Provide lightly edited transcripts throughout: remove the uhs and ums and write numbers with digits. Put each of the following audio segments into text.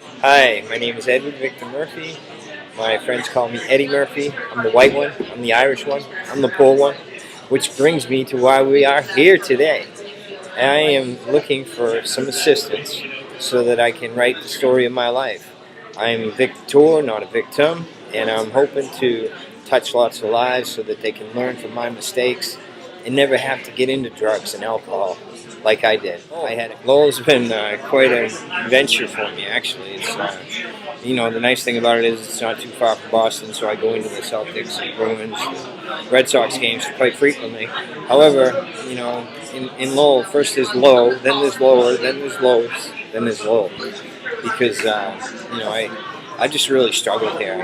Hi, my name is Edward Victor Murphy. My friends call me Eddie Murphy. I'm the white one, I'm the Irish one, I'm the poor one, which brings me to why we are here today. I am looking for some assistance so that I can write the story of my life. I am a victor, not a victim, and I'm hoping to touch lots of lives so that they can learn from my mistakes and never have to get into drugs and alcohol like I did. Lowell's been quite an adventure for me, actually. The nice thing about it is it's not too far from Boston, so I go into the Celtics and Bruins, Red Sox games quite frequently. However, in Lowell, first there's low, then there's lower, then there's lows, then there's low. Because, I just really struggled here.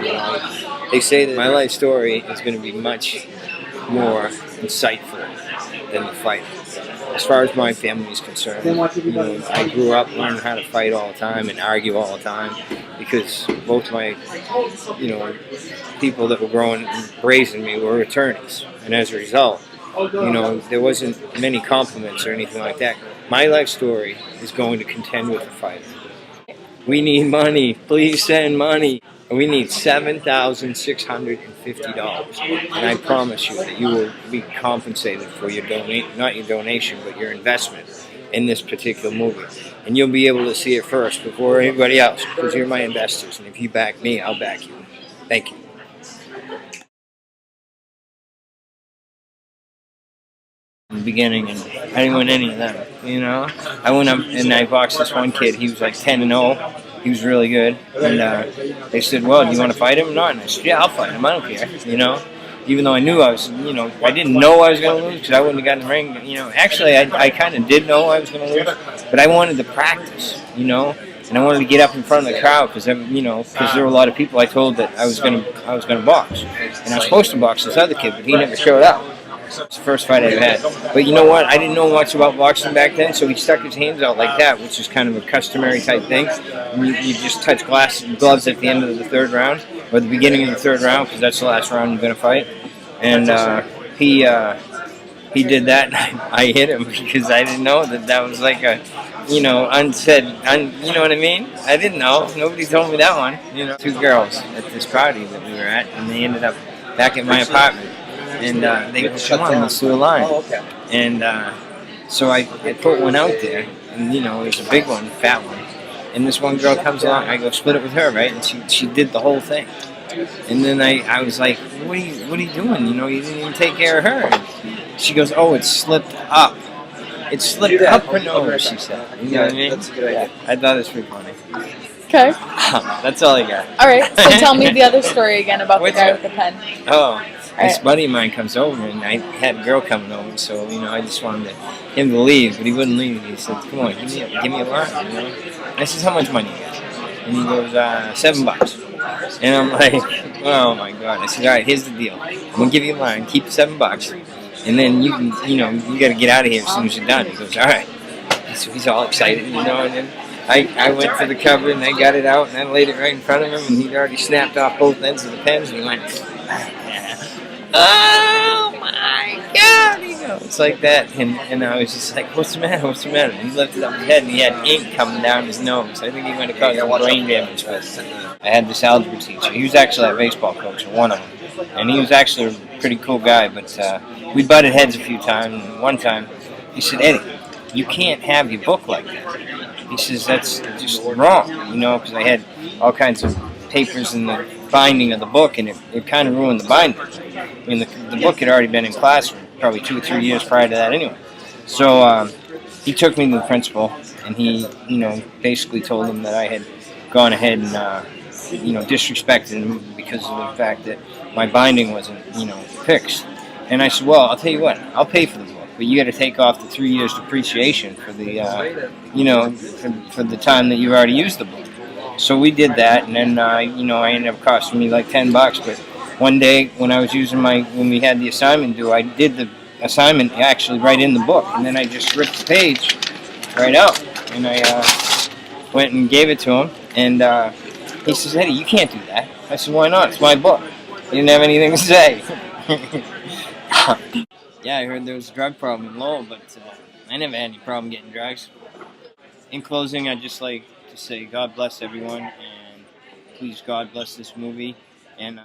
They say that my life story is going to be much more insightful than the fight. As far as my family is concerned, I grew up learning how to fight all the time and argue all the time because both my, people that were growing and raising me were attorneys, and as a result, there wasn't many compliments or anything like that. My life story is going to contend with the fight. We need money. Please send money. We need $7,650, and I promise you that you will be compensated for your not your donation, but your investment in this particular movie. And you'll be able to see it first before anybody else, because you're my investors, and if you back me, I'll back you. Thank you. In the beginning, and I didn't win any of them. I went up and I boxed this one kid. He was like 10-0. He was really good, and they said, "Well, do you want to fight him or not?" And I said, "Yeah, I'll fight him. I don't care." Even though I knew I was, I didn't know I was going to lose because I wouldn't have gotten in the ring. Actually, I kind of did know I was going to lose, but I wanted to practice. And I wanted to get up in front of the crowd because there were a lot of people I told that I was going to box, and I was supposed to box this other kid, but he never showed up. It's the first fight I ever had. But you know what? I didn't know much about boxing back then, so he stuck his hands out like that, which is kind of a customary type thing. You just touch gloves at the end of the third round, or the beginning of the third round, because that's the last round you're going to fight. And he did that, and I hit him because I didn't know that was like a, unsaid, you know what I mean? I didn't know. Nobody told me that one. Two girls at this party that we were at, and they ended up back at my apartment. And they go, "Come on, let's do a line." And so I put one out there, and it was a big one, fat one. And this one girl comes along, I go split it with her, right? And she did the whole thing. And then I was like, what are you doing? You didn't even take care of her. And she goes, "Oh, it slipped up. It slipped up her nose," she said. You know what I mean? That's a good idea. I thought it was pretty funny. Okay. That's all I got. All right. So tell me the other story again about the guy with the pen. Oh. This buddy of mine comes over, and I had a girl coming over, so I just wanted him to leave, but he wouldn't leave. He said, "Come on, give me a line." I said, "How much money you got?" And he goes, $7. And I'm like, "Oh my God!" I said, "All right, here's the deal. I'm gonna give you a line. Keep $7, and then you can, you got to get out of here as soon as you're done." He goes, "All right." So he's all excited, and then I went for the cover, and I got it out, and I laid it right in front of him, and he'd already snapped off both ends of the pens, and he went, "Oh my God!" It's like that, and I was just like, "What's the matter? What's the matter?" And he lifted up his head, and he had ink coming down his nose. I think he might have caused some brain damage. But I had this algebra teacher. He was actually a baseball coach, one of them, and he was actually a pretty cool guy. But we butted heads a few times. And one time, he said, "Eddie, you can't have your book like that." He says, "That's just wrong, because I had all kinds of papers in the binding of the book, and it kind of ruined the binding. I mean, the book had already been in class for probably 2 or 3 years prior to that anyway." So he took me to the principal, and he, basically told him that I had gone ahead and, disrespected him because of the fact that my binding wasn't, fixed. And I said, "Well, I'll tell you what, I'll pay for the book, but you got to take off the 3 years depreciation for the, for the time that you've already used the book." So we did that, and then I ended up costing me like $10. But one day when I was when we had the assignment due, I did the assignment actually right in the book, and then I just ripped the page right out, and I went and gave it to him, and he says, "Eddie, you can't do that." I said, "Why not? It's my book." He didn't have anything to say. Yeah, I heard there was a drug problem in Lowell, but I never had any problem getting drugs. In closing, I'd just like to say God bless everyone, and please God bless this movie. And